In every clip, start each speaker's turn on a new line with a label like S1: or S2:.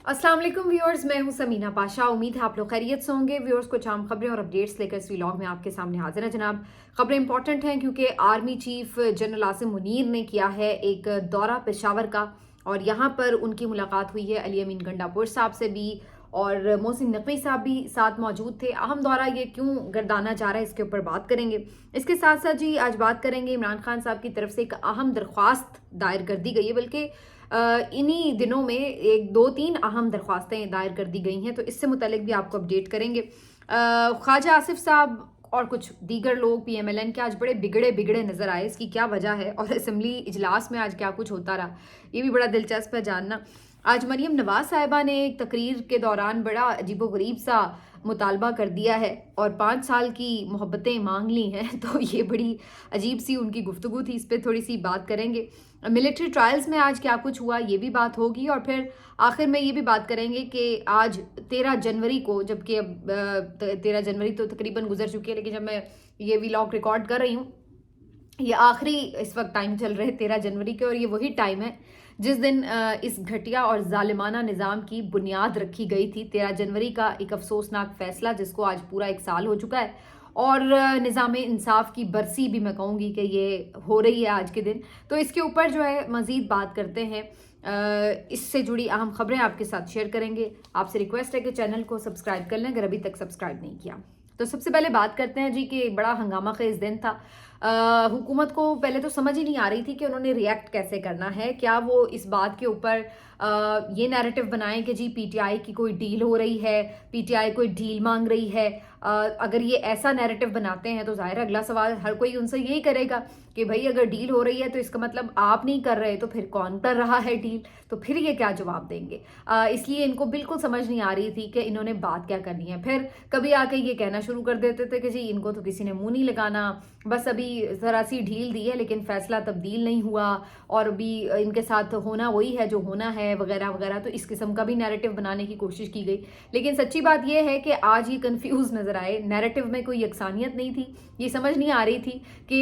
S1: अस्सलाम वालेकुम व्यूअर्स, मैं हूं समीना पाशा। उम्मीद है आप लोग खैरियत से होंगे। व्यूअर्स, कुछ आम खबरें और अपडेट्स लेकर इस व्लॉग में आपके सामने हाजिर है जनाब। खबरें इंपॉर्टेंट हैं क्योंकि army chief general Asim Munir ने किया है एक दौरा पेशावर का, और यहाँ पर उनकी मुलाकात हुई है अली अमीन गंडापुर साहब से भी, और मोहसिन नकवी साहब भी साथ मौजूद थे। अहम दौरा ये क्यों गर्दाना जा रहा है, इसके ऊपर बात करेंगे। इसके साथ साथ जी आज बात करेंगे इमरान खान साहब की तरफ से एक अहम दरख्वास्त दायर कर दी गई है, बल्कि इन्हीं दिनों में एक दो तीन अहम दरख्वास्तें दायर कर दी गई हैं, तो इससे मुतालिक भी आपको अपडेट करेंगे। ख्वाजा आसिफ साहब और कुछ दीगर लोग PMLN के आज बड़े बिगड़े नज़र आए। इसकी क्या वजह है और असम्बली इजलास में आज क्या कुछ होता रहा, ये भी बड़ा दिलचस्प है जानना। आज मरीम नवाज साहिबा ने एक तकरीर के दौरान बड़ा अजीबोगरीब सा मुतालबा कर दिया है और 5 साल की मोहब्बतें मांग ली हैं, तो ये बड़ी अजीब सी उनकी गुफ्तगू थी। इस पर थोड़ी सी बात करेंगे। मिलिट्री ट्रायल्स में आज क्या कुछ हुआ ये भी बात होगी, और फिर आखिर में ये भी बात करेंगे कि आज 13 जनवरी को, जबकि अब 13 जनवरी तो तकरीबन गुजर चुकी है, लेकिन जब मैं ये व्लॉग रिकॉर्ड कर रही हूँ, ये आखिरी इस वक्त टाइम चल रहे 13 जनवरी के, और ये वही टाइम है जिस दिन इस घटिया और जालिमाना निज़ाम की बुनियाद रखी गई थी। 13 जनवरी का एक अफसोसनाक फैसला जिसको आज पूरा 1 साल हो चुका है, और निज़ाम इंसाफ की बरसी भी मैं कहूँगी कि ये हो रही है आज के दिन। तो इसके ऊपर जो है मज़ीद बात करते हैं, इससे जुड़ी अहम खबरें आपके साथ शेयर करेंगे। आपसे रिक्वेस्ट है कि चैनल को सब्सक्राइब कर लें अगर अभी तक सब्सक्राइब नहीं किया। तो सबसे पहले बात करते हैं जी कि बड़ा हंगामा खेज दिन था। हुकूमत को पहले तो समझ ही नहीं आ रही थी कि उन्होंने रिएक्ट कैसे करना है। क्या वो इस बात के ऊपर ये नैरेटिव बनाएं कि जी PTI की कोई डील हो रही है, PTI कोई डील मांग रही है। अगर ये ऐसा नैरेटिव बनाते हैं तो जाहिर अगला सवाल हर कोई उनसे यही करेगा कि भाई अगर डील हो रही है तो इसका मतलब आप नहीं कर रहे, तो फिर कौन कर रहा है डील, तो फिर ये क्या जवाब देंगे। इसलिए इनको बिल्कुल समझ नहीं आ रही थी कि इन्होंने बात क्या करनी है। फिर कभी आके ये कहना शुरू कर देते थे कि जी इनको तो किसी ने मुंह नहीं लगाना, बस अभी ज़रा सी ढील दी है लेकिन फैसला तब्दील नहीं हुआ, और अभी इनके साथ होना वही है जो होना है, वगैरह वगैरह। तो इस किस्म का भी नैरेटिव बनाने की कोशिश की गई, लेकिन सच्ची बात यह है कि आज ये कंफ्यूज नजर आए। नैरेटिव में कोई यकसानियत नहीं थी, ये समझ नहीं आ रही थी कि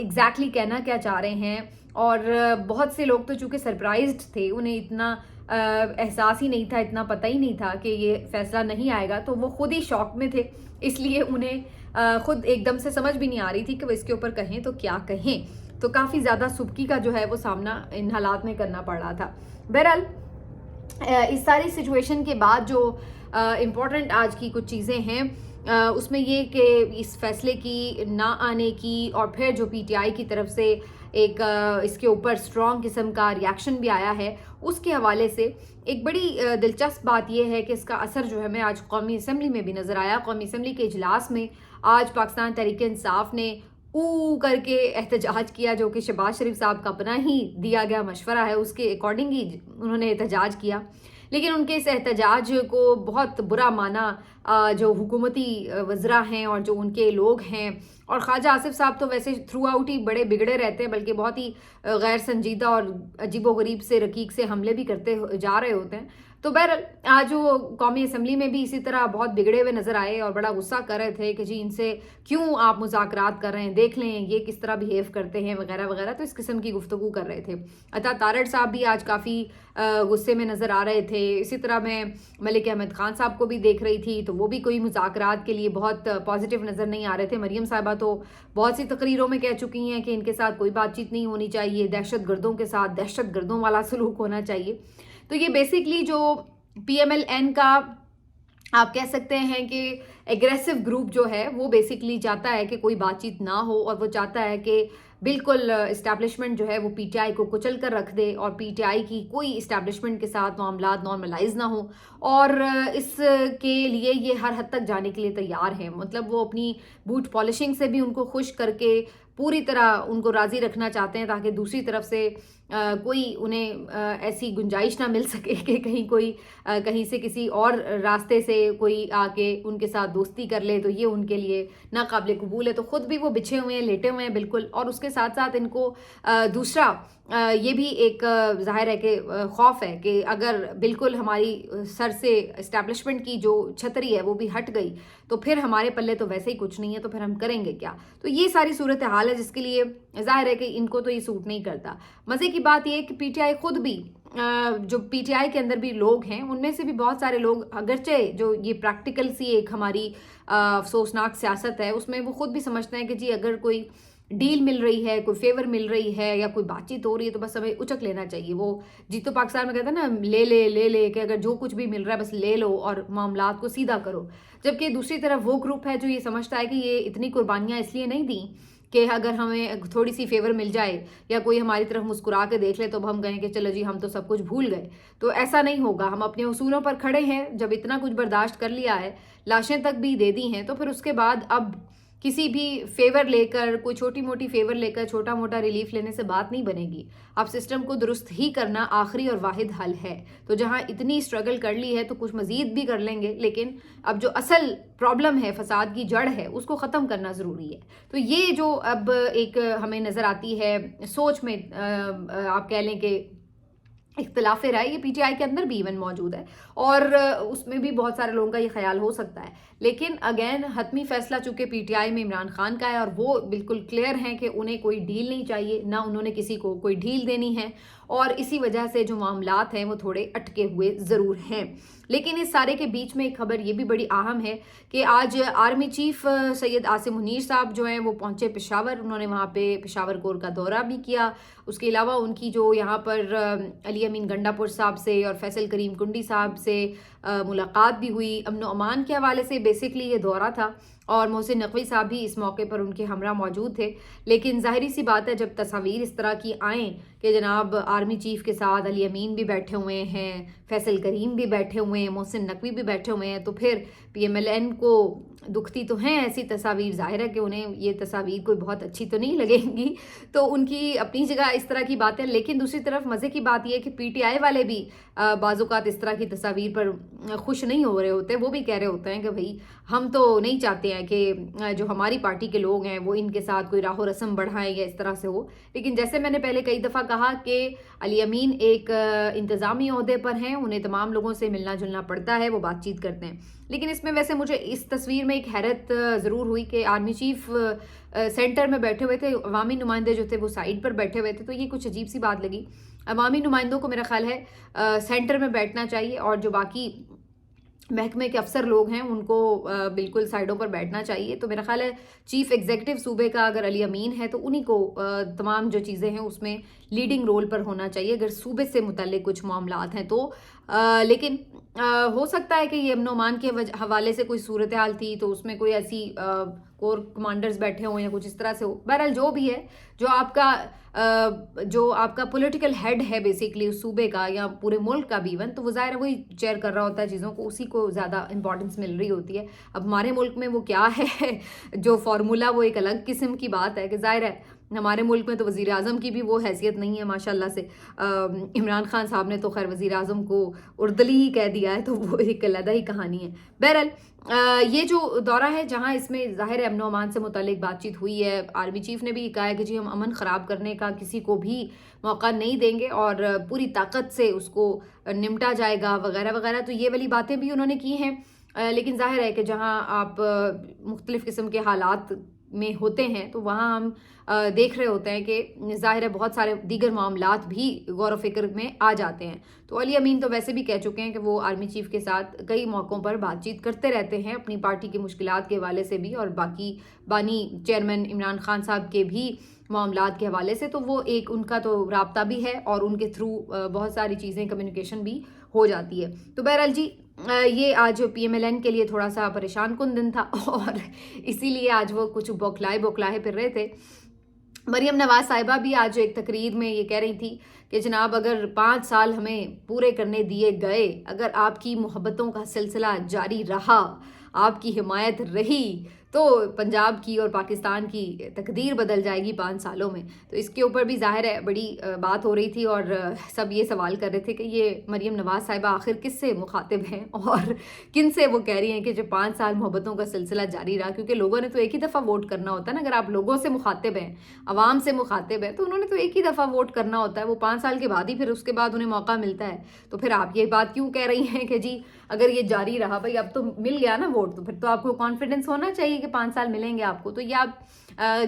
S1: एग्जैक्टली कहना क्या चाह रहे हैं। और बहुत से लोग तो चूंकि सरप्राइज्ड थे, उन्हें इतना एहसास ही नहीं था, इतना पता ही नहीं था कि ये फैसला नहीं आएगा, तो वो खुद ही शॉक में थे। इसलिए उन्हें खुद एकदम से समझ भी नहीं आ रही थी कि वो इसके ऊपर कहें तो क्या कहें। तो काफ़ी ज़्यादा सुबकी का जो है वो सामना इन हालात में करना पड़ रहा था। बहरहाल इस सारी सिचुएशन के बाद जो इम्पोर्टेंट आज की कुछ चीज़ें हैं, उसमें ये कि इस फैसले की ना आने की, और फिर जो PTI की तरफ से एक इसके ऊपर स्ट्रॉन्ग किस्म का रिएक्शन भी आया है, उसके हवाले से एक बड़ी दिलचस्प बात यह है कि इसका असर जो है हमें आज कौमी असम्बली में भी नज़र आया। कौमी असम्बली के इजलास में आज पाकिस्तान तहरीक इंसाफ ने करके एहतजाज किया, जो कि शहबाज शरीफ साहब का अपना ही दिया गया मशवरा है, उसके अकॉर्डिंग ही उन्होंने एहतजाज किया। लेकिन उनके इस एहतजाज को बहुत बुरा माना जो हुकूमती वज़रा हैं और जो उनके लोग हैं। और ख्वाजा आसिफ साहब तो वैसे थ्रू आउट ही बड़े बिगड़े रहते हैं, बल्कि बहुत ही गैर संजीदा और अजीबोगरीब से रकीक से हमले भी करते जा रहे होते हैं। तो बहरहाल आज वो कौमी असम्बली में भी इसी तरह बहुत बिगड़े हुए नजर आए और बड़ा गुस्सा कर रहे थे कि जी इनसे क्यों आप मुज़ाकरात कर रहे हैं, देख लें ये किस तरह बिहेव करते हैं, वगैरह वगैरह। तो इस किस्म की गुफ्तगू कर रहे थे। अता तारड़ साहब भी आज काफ़ी गुस्से में नज़र आ रहे थे। इसी तरह मैं मलिक अहमद खान साहब को भी देख रही थी, तो वो भी कोई मुज़ाकरात के लिए बहुत पॉजिटिव नज़र नहीं आ रहे थे। मरीम साहिबा तो बहुत सी तकरीरों में कह चुकी हैं कि इनके साथ कोई बातचीत नहीं होनी चाहिए, दहशत गर्दों के साथ दहशत गर्दों वाला सलूक होना चाहिए। तो ये बेसिकली जो PMLN का आप कह सकते हैं कि एग्रेसिव ग्रुप जो है वो बेसिकली चाहता है कि कोई बातचीत ना हो, और वो चाहता है कि बिल्कुल इस्टेब्लिशमेंट जो है वो PTI को कुचल कर रख दे, और PTI की कोई इस्टेब्लिशमेंट के साथ मामलात नॉर्मलाइज ना हो। और इसके लिए ये हर हद तक जाने के लिए तैयार हैं। मतलब वो अपनी बूट पॉलिशिंग से भी उनको खुश करके पूरी तरह उनको राज़ी रखना चाहते हैं, ताकि दूसरी तरफ से कोई उन्हें ऐसी गुंजाइश ना मिल सके कि कहीं कोई कहीं से किसी और रास्ते से कोई आके उनके साथ दोस्ती कर ले, तो ये उनके लिए नाकाबिल कबूल है। तो ख़ुद भी वो बिछे हुए हैं, लेटे हुए हैं बिल्कुल, और उसके साथ साथ इनको दूसरा ये भी एक ज़ाहिर है कि खौफ है कि अगर बिल्कुल हमारी सर से इस्टेब्लिशमेंट की जो छतरी है वो भी हट गई, तो फिर हमारे पल्ले तो वैसे ही कुछ नहीं है, तो फिर हम करेंगे क्या। तो ये सारी सूरत हाल है जिसके लिए ज़ाहिर है कि इनको तो ये सूट नहीं करता। मज़े की बात ये है कि PTI खुद भी जो पीटीआई के अंदर भी लोग हैं उनमें से भी बहुत सारे लोग, अगरचे जो ये प्रैक्टिकल सी एक हमारी अफसोसनाक सियासत है उसमें वो खुद भी समझते हैं कि जी अगर कोई डील मिल रही है, कोई फेवर मिल रही है या कोई बातचीत हो रही है तो बस हमें उचक लेना चाहिए। वो जीतो पाकिस्तान में कहते हैं ना, ले कि अगर जो कुछ भी मिल रहा है बस ले लो और मामलात को सीधा करो। जबकि दूसरी तरफ वो ग्रुप है जो ये समझता है कि ये इतनी कुर्बानियाँ इसलिए नहीं दी कि अगर हमें थोड़ी सी फेवर मिल जाए या कोई हमारी तरफ मुस्कुरा के देख ले तो हम कहें कि चलो जी हम तो सब कुछ भूल गए। तो ऐसा नहीं होगा, हम अपने उसूलों पर खड़े हैं। जब इतना कुछ बर्दाश्त कर लिया है, लाशें तक भी दे दी हैं, तो फिर उसके बाद अब किसी भी फेवर लेकर, कोई छोटी मोटी फेवर लेकर छोटा मोटा रिलीफ लेने से बात नहीं बनेगी। अब सिस्टम को दुरुस्त ही करना आखिरी और वाहिद हल है। तो जहां इतनी स्ट्रगल कर ली है तो कुछ मजीद भी कर लेंगे, लेकिन अब जो असल प्रॉब्लम है, फसाद की जड़ है, उसको ख़त्म करना ज़रूरी है। तो ये जो अब एक हमें नज़र आती है सोच में, आप कह लें कि इख्तिलाफ राय, ये पीटीआई के अंदर भी इवन मौजूद है और उसमें भी बहुत सारे लोगों का ये ख्याल हो सकता है। लेकिन अगेन हतमी फैसला चूँकि पीटीआई में इमरान खान का है और वो बिल्कुल क्लियर हैं कि उन्हें कोई डील नहीं चाहिए, ना उन्होंने किसी को कोई डील देनी है, और इसी वजह से जो मामलात हैं वो थोड़े अटके हुए ज़रूर हैं। लेकिन इस सारे के बीच में एक खबर ये भी बड़ी अहम है कि आज आर्मी चीफ सैयद आसिम मुनीर साहब जो हैं वो पहुंचे पेशावर। उन्होंने वहाँ पे पेशावर कोर का दौरा भी किया। उसके अलावा उनकी जो यहाँ पर अली अमीन गंडापुर साहब से और फैसल करीम कुंडी साहब से मुलाकात भी हुई। अमन अमान के हवाले से बेसिकली ये दौरा था और मोहसिन नकवी साहब भी इस मौके पर उनके हमरा मौजूद थे। लेकिन जाहिर सी बात है, जब तस्वीर इस तरह की आएँ कि जनाब आर्मी चीफ के साथ अली अमीन भी बैठे हुए हैं, फैसल करीम भी बैठे हुए हैं, मोहसिन नकवी भी बैठे हुए हैं, तो फिर पीएमएलएन को दुखती तो हैं ऐसी तस्वीर। ज़ाहिर है कि उन्हें ये तस्वीर कोई बहुत अच्छी तो नहीं लगेंगी, तो उनकी अपनी जगह इस तरह की बातें। लेकिन दूसरी तरफ मज़े की बात यह है कि पीटीआई वाले भी बाज़ात इस तरह की तस्वीर पर खुश नहीं हो रहे होते। वो भी कह रहे होते हैं कि भाई हम तो नहीं चाहते हैं कि जो हमारी पार्टी के लोग हैं वो इनके साथ कोई राहो रस्म बढ़ाएं या इस तरह से हो। लेकिन जैसे मैंने पहले कई दफ़ा कहा कि अली अमीन एक इंतज़ामी ओहदे पर हैं, उन्हें तमाम लोगों से मिलना जुलना पड़ता है, वो बातचीत करते हैं। लेकिन इसमें वैसे मुझे इस तस्वीर में एक हैरत ज़रूर हुई कि आर्मी चीफ सेंटर में बैठे हुए थे, अवामी नुमाइंदे जो थे वो साइड पर बैठे हुए थे। तो ये कुछ अजीब सी बात लगी। अवामी नुमाइंदों को मेरा ख्याल है सेंटर में बैठना चाहिए और जो बाकी महकमे के अफसर लोग हैं उनको बिल्कुल साइडों पर बैठना चाहिए। तो मेरा ख्याल है चीफ एग्जीक्यूटिव सूबे का अगर अली अमीन है तो उन्हीं को तमाम जो चीज़ें हैं उसमें लीडिंग रोल पर होना चाहिए अगर सूबे से मुतल्लिक कुछ मामलात हैं तो। लेकिन हो सकता है कि ये अमन अमान के हवाले से कोई सूरत हाल थी तो उसमें कोई ऐसी कोर कमांडर्स बैठे हों या कुछ इस तरह से हो। बहरहाल जो भी है, जो आपका पॉलिटिकल हेड है बेसिकली उस सूबे का या पूरे मुल्क का भी इवन, तो वो ज़ाहिर है वही चेयर कर रहा होता है चीज़ों को, उसी को ज़्यादा इंपॉर्टेंस मिल रही होती है। अब हमारे मुल्क में वो क्या है जो फार्मूला, वो एक अलग किस्म की बात है कि ज़ाहिर है हमारे मुल्क में तो वज़ीर आज़म की भी वो हैसियत नहीं है माशाल्लाह से। इमरान खान साहब ने तो खैर वज़ीर आज़म को उर्दली ही कह दिया है, तो वो एक अलग ही कहानी है। बहरहाल ये जो दौरा है जहाँ इसमें ज़ाहिर है अमन अमान से मुतालिक बातचीत हुई है, आर्मी चीफ ने भी कहा है कि जी हम अमन ख़राब करने का किसी को भी मौका नहीं देंगे और पूरी ताकत से उसको निमटा जाएगा वगैरह वगैरह। तो ये वाली बातें भी उन्होंने की हैं। लेकिन ज़ाहिर है कि जहाँ आप मुख्तलिफ़ किस्म के हालात में होते हैं तो वहाँ हम देख रहे होते हैं कि ज़ाहिर है बहुत सारे दीगर मामलात भी गौर व फिक्र में आ जाते हैं। तो अली अमीन तो वैसे भी कह चुके हैं कि वो आर्मी चीफ के साथ कई मौक़ों पर बातचीत करते रहते हैं अपनी पार्टी की मुश्किलात के हवाले से भी और बाकी बानी चेयरमैन इमरान खान साहब के भी मामलात के हवाले से। तो वो एक उनका तो राब्ता भी है और उनके थ्रू बहुत सारी चीज़ें कम्युनिकेशन भी हो जाती है। तो बहरहाल जी ये आज पीएमएलएन के लिए थोड़ा सा परेशान कुन दिन था और इसीलिए आज वो कुछ बौखलाए फिर रहे थे। मरियम नवाज साहिबा भी आज एक तकरीर में ये कह रही थी कि जनाब अगर 5 साल हमें पूरे करने दिए गए, अगर आपकी मोहब्बतों का सिलसिला जारी रहा, आपकी हिमायत रही, तो पंजाब की और पाकिस्तान की तकदीर बदल जाएगी 5 सालों में। तो इसके ऊपर भी ज़ाहिर है बड़ी बात हो रही थी और सब ये सवाल कर रहे थे कि ये मरियम नवाज साहिबा आखिर किस से मुखातिब हैं और किन से वो कह रही हैं कि जो 5 साल मोहब्बतों का सिलसिला जारी रहा। क्योंकि लोगों ने तो एक ही दफ़ा वोट करना होता है ना, अगर आप लोगों से मुखातिब हैं, आवाम से मुखातिब हैं, तो उन्होंने तो एक ही दफ़ा वोट करना होता है। वो 5 साल के बाद ही फिर उसके बाद उन्हें मौका मिलता है। तो फिर आप ये बात क्यों कह रही हैं कि जी अगर ये जारी रहा, भाई अब तो मिल गया ना वोट, तो फिर तो आपको कॉन्फिडेंस होना चाहिए कि 5 साल मिलेंगे आपको। तो ये आप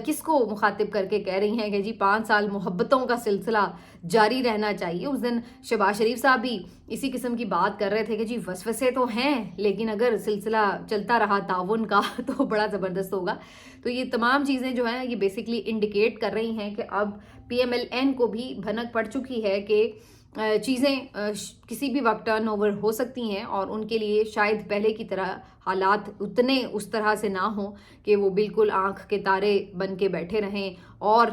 S1: کس کو مخاطب کر کے کہہ رہی ہیں کہ جی 5 سال محبتوں کا سلسلہ جاری رہنا چاہیے. اس دن شہباز شریف صاحب بھی اسی قسم کی بات کر رہے تھے کہ جی وسوسے تو ہیں لیکن اگر سلسلہ چلتا رہا تعاون کا تو بڑا زبردست ہوگا. تو یہ تمام چیزیں جو ہیں یہ بیسکلی انڈیکیٹ کر رہی ہیں کہ اب پی ایم ایل این کو بھی بھنک پڑ چکی ہے کہ چیزیں کسی بھی وقت ٹرن اوور ہو سکتی ہیں اور ان کے لیے شاید پہلے کی طرح حالات اتنے اس طرح سے نہ ہوں کہ وہ بالکل آنکھ کے تارے بن کے بیٹھے رہیں اور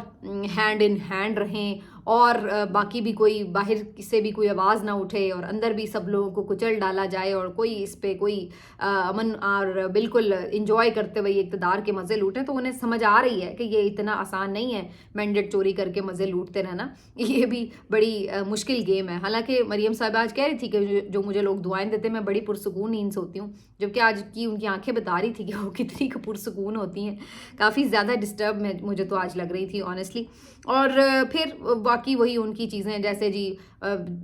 S1: ہینڈ ان ہینڈ رہیں اور باقی بھی کوئی باہر سے بھی کوئی آواز نہ اٹھے اور اندر بھی سب لوگوں کو کچل ڈالا جائے اور کوئی اس پہ کوئی امن اور بالکل انجوائے کرتے ہوئے اقتدار کے مزے لوٹیں. تو انہیں سمجھ آ رہی ہے کہ یہ اتنا آسان نہیں ہے مینڈیٹ چوری کر کے مزے لوٹتے رہنا, یہ بھی بڑی مشکل گیم ہے. حالانکہ مریم صاحبہ آج کہہ رہی تھی کہ جو مجھے لوگ دعائیں دیتے میں بڑی پرسکون نیند سوتی ہوں, جبکہ آج کی ان کی آنکھیں بتا رہی تھی کہ وہ کتنی پرسکون ہوتی ہیں. کافی زیادہ ڈسٹرب مجھے تو آج لگ رہی تھی آنیسٹلی. اور پھر باقی وہی ان کی چیزیں جیسے جی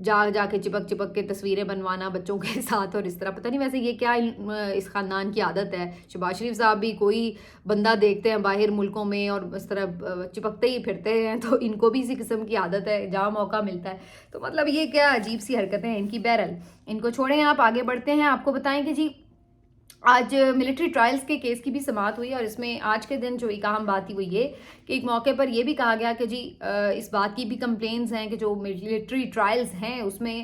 S1: جا کے چپک کے تصویریں بنوانا بچوں کے ساتھ, اور اس طرح پتہ نہیں ویسے یہ کیا اس خاندان کی عادت ہے. شہباز شریف صاحب بھی کوئی بندہ دیکھتے ہیں باہر ملکوں میں اور اس طرح چپکتے ہی پھرتے ہیں, تو ان کو بھی اسی قسم کی عادت ہے جہاں موقع ملتا ہے. تو مطلب یہ کیا عجیب سی حرکتیں ہیں ان کی. بہرحال ان کو چھوڑیں, آپ آگے بڑھتے ہیں. آپ کو بتائیں کہ جی آج ملٹری ٹرائلز کے کیس کی بھی سماعت ہوئی اور اس میں آج کے دن جو ایک اہم بات تھی وہ یہ کہ ایک موقع پر یہ بھی کہا گیا کہ جی اس بات کی بھی کمپلینز ہیں کہ جو ملٹری ٹرائلز ہیں اس میں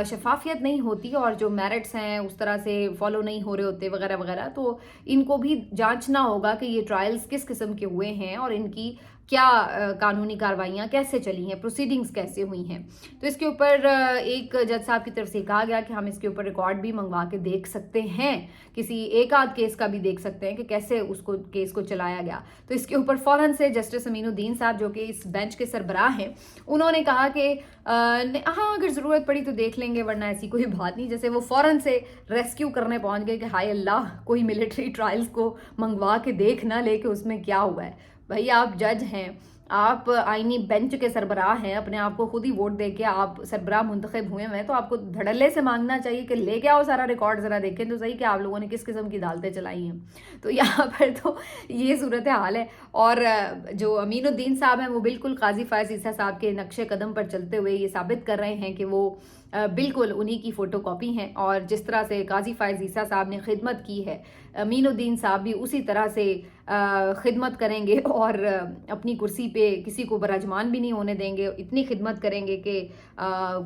S1: شفافیت نہیں ہوتی اور جو میرٹس ہیں اس طرح سے فالو نہیں ہو رہے ہوتے وغیرہ وغیرہ. تو ان کو بھی جانچنا ہوگا کہ یہ ٹرائلز کس قسم کے ہوئے ہیں اور ان کی کیا قانونی کارروائیاں کیسے چلی ہیں, پروسیڈنگز کیسے ہوئی ہیں. تو اس کے اوپر ایک جج صاحب کی طرف سے کہا گیا کہ ہم اس کے اوپر ریکارڈ بھی منگوا کے دیکھ سکتے ہیں, کسی ایک آدھ کیس کا بھی دیکھ سکتے ہیں کہ کیسے کیس کو چلایا گیا. تو اس کے اوپر فوراً سے جسٹس امین الدین صاحب جو کہ اس بینچ کے سربراہ ہیں انہوں نے کہا کہ ہاں اگر ضرورت پڑی تو دیکھ لیں گے ورنہ ایسی کوئی بات نہیں. جیسے وہ فوراً سے ریسکیو کرنے پہنچ گئے کہ ہائے اللہ کوئی ملٹری ٹرائلز کو منگوا کے دیکھ نہ لے کہ اس میں کیا ہوا ہے. بھائی آپ جج ہیں, آپ آئینی بینچ کے سربراہ ہیں, اپنے آپ کو خود ہی ووٹ دے کے آپ سربراہ منتخب ہوئے ہیں, تو آپ کو دھڑلے سے مانگنا چاہیے کہ لے کے آؤ سارا ریکارڈ ذرا دیکھیں تو صحیح کہ آپ لوگوں نے کس قسم کی عدالتیں چلائی ہیں. تو یہاں پر تو یہ صورت حال ہے. اور جو امین الدین صاحب ہیں وہ بالکل قاضی فائز عیسیٰ صاحب کے نقش قدم پر چلتے ہوئے یہ ثابت کر رہے ہیں کہ وہ بالکل انہی کی فوٹو کاپی ہیں, اور جس طرح سے قاضی فائز عیسیٰ صاحب نے خدمت کی ہے امین الدین صاحب بھی اسی طرح سے خدمت کریں گے اور اپنی کرسی پہ کسی کو براجمان بھی نہیں ہونے دیں گے. اتنی خدمت کریں گے کہ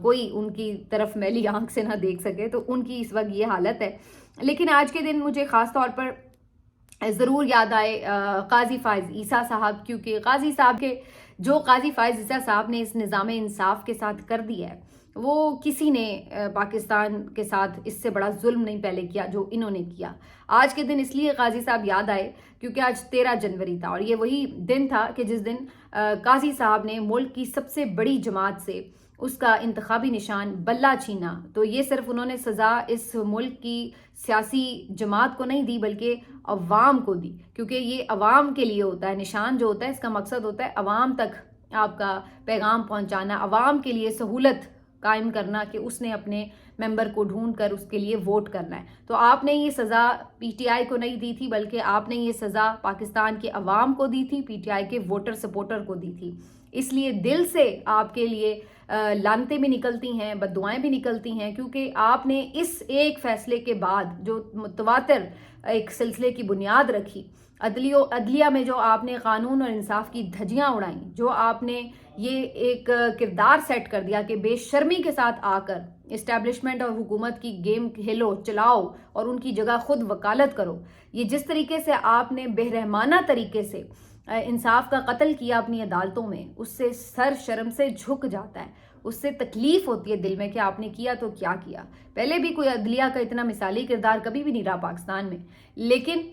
S1: کوئی ان کی طرف میلی آنکھ سے نہ دیکھ سکے. تو ان کی اس وقت یہ حالت ہے. لیکن آج کے دن مجھے خاص طور پر ضرور یاد آئے قاضی فائز عیسیٰ صاحب, کیونکہ قاضی فائز عیسیٰ صاحب نے اس نظام انصاف کے ساتھ کر دیا ہے وہ کسی نے پاکستان کے ساتھ اس سے بڑا ظلم نہیں پہلے کیا جو انہوں نے کیا. آج کے دن اس لیے قاضی صاحب یاد آئے کیونکہ آج 13 جنوری تھا اور یہ وہی دن تھا کہ جس دن قاضی صاحب نے ملک کی سب سے بڑی جماعت سے اس کا انتخابی نشان بلہ چھینا. تو یہ صرف انہوں نے سزا اس ملک کی سیاسی جماعت کو نہیں دی بلکہ عوام کو دی, کیونکہ یہ عوام کے لیے ہوتا ہے. نشان جو ہوتا ہے اس کا مقصد ہوتا ہے عوام تک آپ کا پیغام پہنچانا, عوام کے لیے سہولت قائم کرنا کہ اس نے اپنے ممبر کو ڈھونڈ کر اس کے لیے ووٹ کرنا ہے. تو آپ نے یہ سزا پی ٹی آئی کو نہیں دی تھی بلکہ آپ نے یہ سزا پاکستان کے عوام کو دی تھی, پی ٹی آئی کے ووٹر سپورٹر کو دی تھی. اس لیے دل سے آپ کے لیے لعنتیں بھی نکلتی ہیں, بددعائیں بھی نکلتی ہیں, کیونکہ آپ نے اس ایک فیصلے کے بعد جو متواتر ایک سلسلے کی بنیاد رکھی, عدلیہ میں جو آپ نے قانون اور انصاف کی دھجیاں اڑائیں, جو آپ نے یہ ایک کردار سیٹ کر دیا کہ بے شرمی کے ساتھ آ کر اسٹیبلشمنٹ اور حکومت کی گیم کھیلو, چلاؤ اور ان کی جگہ خود وکالت کرو. یہ جس طریقے سے آپ نے بے رحمانہ طریقے سے انصاف کا قتل کیا اپنی عدالتوں میں, اس سے سر شرم سے جھک جاتا ہے, اس سے تکلیف ہوتی ہے دل میں کہ آپ نے کیا تو کیا کیا. پہلے بھی کوئی عدلیہ کا اتنا مثالی کردار کبھی بھی نہیں رہا پاکستان میں, لیکن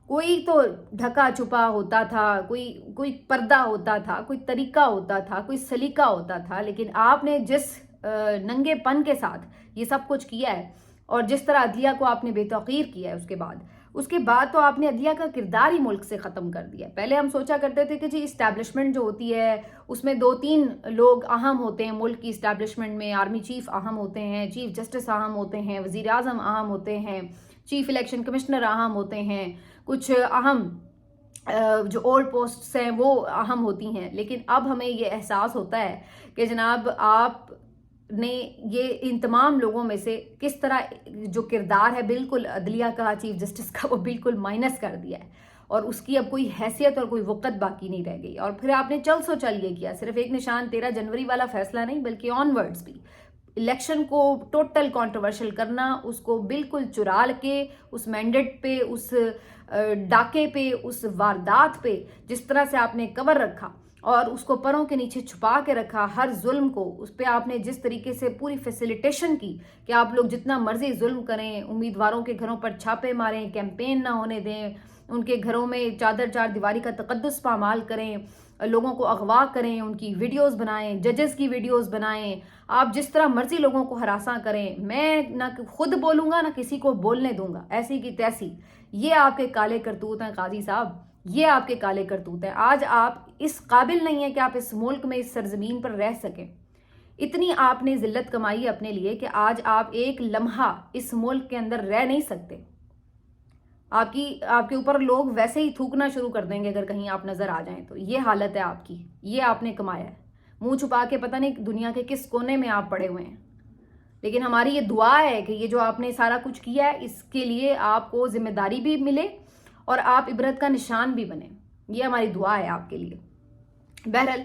S1: کوئی تو ڈھکا چھپا ہوتا تھا, کوئی پردہ ہوتا تھا, کوئی طریقہ ہوتا تھا, کوئی سلیقہ ہوتا تھا. لیکن آپ نے جس ننگے پن کے ساتھ یہ سب کچھ کیا ہے اور جس طرح عدلیہ کو آپ نے بے توقیر کیا ہے اس کے بعد تو آپ نے عدلیہ کا کردار ہی ملک سے ختم کر دیا. پہلے ہم سوچا کرتے تھے کہ جی اسٹیبلشمنٹ جو ہوتی ہے اس میں 2-3 لوگ اہم ہوتے ہیں ملک کی اسٹیبلشمنٹ میں. آرمی چیف اہم ہوتے ہیں, چیف جسٹس اہم ہوتے ہیں, وزیر اعظم اہم ہوتے ہیں, چیف الیکشن کمشنر اہم ہوتے ہیں, کچھ اہم جو اولڈ پوسٹس ہیں وہ اہم ہوتی ہیں، لیکن اب ہمیں یہ احساس ہوتا ہے کہ جناب آپ نے یہ ان تمام لوگوں میں سے کس طرح جو کردار ہے بالکل عدلیہ کا، چیف جسٹس کا، وہ بالکل مائنس کر دیا ہے، اور اس کی اب کوئی حیثیت اور کوئی وقت باقی نہیں رہ گئی. اور پھر آپ نے چل سو چل یہ کیا، صرف ایک نشان 13 جنوری والا فیصلہ نہیں بلکہ آن ورڈز بھی الیکشن کو ٹوٹل کنٹروورشل کرنا، اس کو بالکل چرا کے اس مینڈیٹ پہ، اس ڈاکے پہ، اس واردات پہ جس طرح سے آپ نے کور رکھا اور اس کو پروں کے نیچے چھپا کے رکھا، ہر ظلم کو اس پہ آپ نے جس طریقے سے پوری فیسیلیٹیشن کی کہ آپ لوگ جتنا مرضی ظلم کریں، امیدواروں کے گھروں پر چھاپے ماریں، کیمپین نہ ہونے دیں، ان کے گھروں میں چادر چار دیواری کا تقدس پامال کریں، لوگوں کو اغوا کریں، ان کی ویڈیوز بنائیں، ججز کی ویڈیوز بنائیں، آپ جس طرح مرضی لوگوں کو ہراساں کریں، میں نہ خود بولوں گا نہ کسی کو بولنے دوں گا، ایسی کی تیسی. یہ آپ کے کالے کرتوت ہیں قاضی صاحب، یہ آپ کے کالے کرتوت ہیں. آج آپ اس قابل نہیں ہیں کہ آپ اس ملک میں، اس سرزمین پر رہ سکیں. اتنی آپ نے ذلت کمائی اپنے لیے کہ آج آپ ایک لمحہ اس ملک کے اندر رہ نہیں سکتے. آپ کے اوپر لوگ ویسے ہی تھوکنا شروع کر دیں گے اگر کہیں آپ نظر آ جائیں تو. یہ حالت ہے آپ کی، یہ آپ نے کمایا ہے. منہ چھپا کے پتہ نہیں دنیا کے کس کونے میں آپ پڑے ہوئے ہیں، لیکن ہماری یہ دعا ہے کہ یہ جو آپ نے سارا کچھ کیا ہے اس کے لیے آپ کو ذمہ داری بھی ملے اور آپ عبرت کا نشان بھی بنے. یہ ہماری دعا ہے آپ کے لیے. بہرحال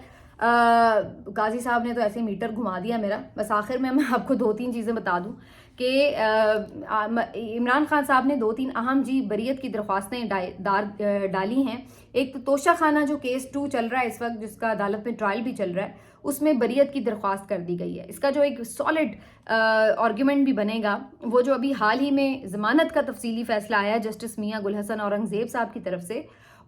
S1: قاضی صاحب نے تو ایسے میٹر گھما دیا میرا. بس آخر میں آپ کو 2-3 چیزیں بتا دوں کہ عمران خان صاحب نے 2-3 اہم بریت کی درخواستیں ڈالی ہیں. ایک تو توشہ خانہ جو کیس 2 چل رہا ہے اس وقت، جس کا عدالت میں ٹرائل بھی چل رہا ہے، اس میں بریت کی درخواست کر دی گئی ہے. اس کا جو ایک سالڈ آرگیومنٹ بھی بنے گا، وہ جو ابھی حال ہی میں ضمانت کا تفصیلی فیصلہ آیا جسٹس میاں گل حسن اورنگزیب صاحب کی طرف سے،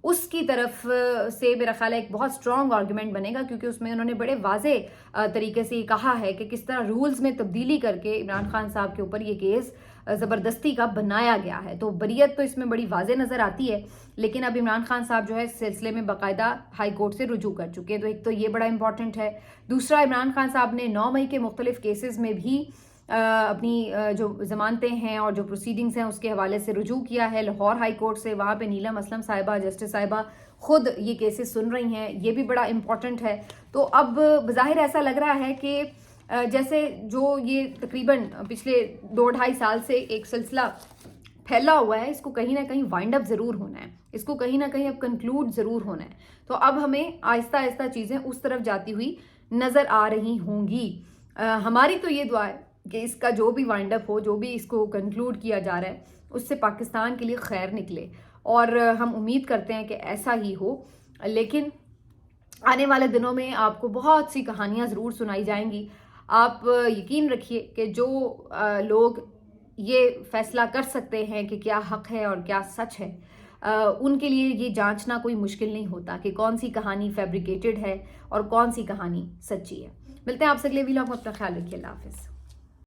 S1: اس کی طرف سے میرا خیال ہے ایک بہت سٹرونگ آرگیومنٹ بنے گا، کیونکہ اس میں انہوں نے بڑے واضح طریقے سے یہ کہا ہے کہ کس طرح رولز میں تبدیلی کر کے عمران خان صاحب کے اوپر یہ کیس زبردستی کا بنایا گیا ہے. تو بریت تو اس میں بڑی واضح نظر آتی ہے، لیکن اب عمران خان صاحب جو ہے اس سلسلے میں باقاعدہ ہائی کورٹ سے رجوع کر چکے ہیں. تو ایک تو یہ بڑا امپورٹنٹ ہے. دوسرا، عمران خان صاحب نے 9 مئی کے مختلف کیسز میں بھی اپنی جو ضمانتیں ہیں اور جو پروسیڈنگز ہیں اس کے حوالے سے رجوع کیا ہے لاہور ہائی کورٹ سے. وہاں پہ نیلم اسلم صاحبہ، جسٹس صاحبہ خود یہ کیسز سن رہی ہیں. یہ بھی بڑا امپورٹنٹ ہے. تو اب بظاہر ایسا لگ رہا ہے کہ جیسے جو یہ تقریباً پچھلے 2-2.5 سال سے ایک سلسلہ پھیلا ہوا ہے، اس کو کہیں نہ کہیں وائنڈ اپ ضرور ہونا ہے، اس کو کہیں نہ کہیں اب کنکلوڈ ضرور ہونا ہے. تو اب ہمیں آہستہ آہستہ چیزیں اس طرف جاتی ہوئی نظر آ رہی ہوں گی. ہماری تو یہ دعا ہے کہ اس کا جو بھی وائنڈ اپ ہو، جو بھی اس کو کنکلوڈ کیا جا رہا ہے، اس سے پاکستان کے لیے خیر نکلے، اور ہم امید کرتے ہیں کہ ایسا ہی ہو. لیکن آنے والے دنوں میں آپ کو بہت سی کہانیاں ضرور سنائی جائیں گی. آپ یقین رکھیے کہ جو لوگ یہ فیصلہ کر سکتے ہیں کہ کیا حق ہے اور کیا سچ ہے، ان کے لیے یہ جانچنا کوئی مشکل نہیں ہوتا کہ کون سی کہانی فیبریکیٹڈ ہے اور کون سی کہانی سچی ہے. ملتے ہیں آپ سے اگلے ویلاگ میں. اپنا خیال رکھیے. اللہ حافظ.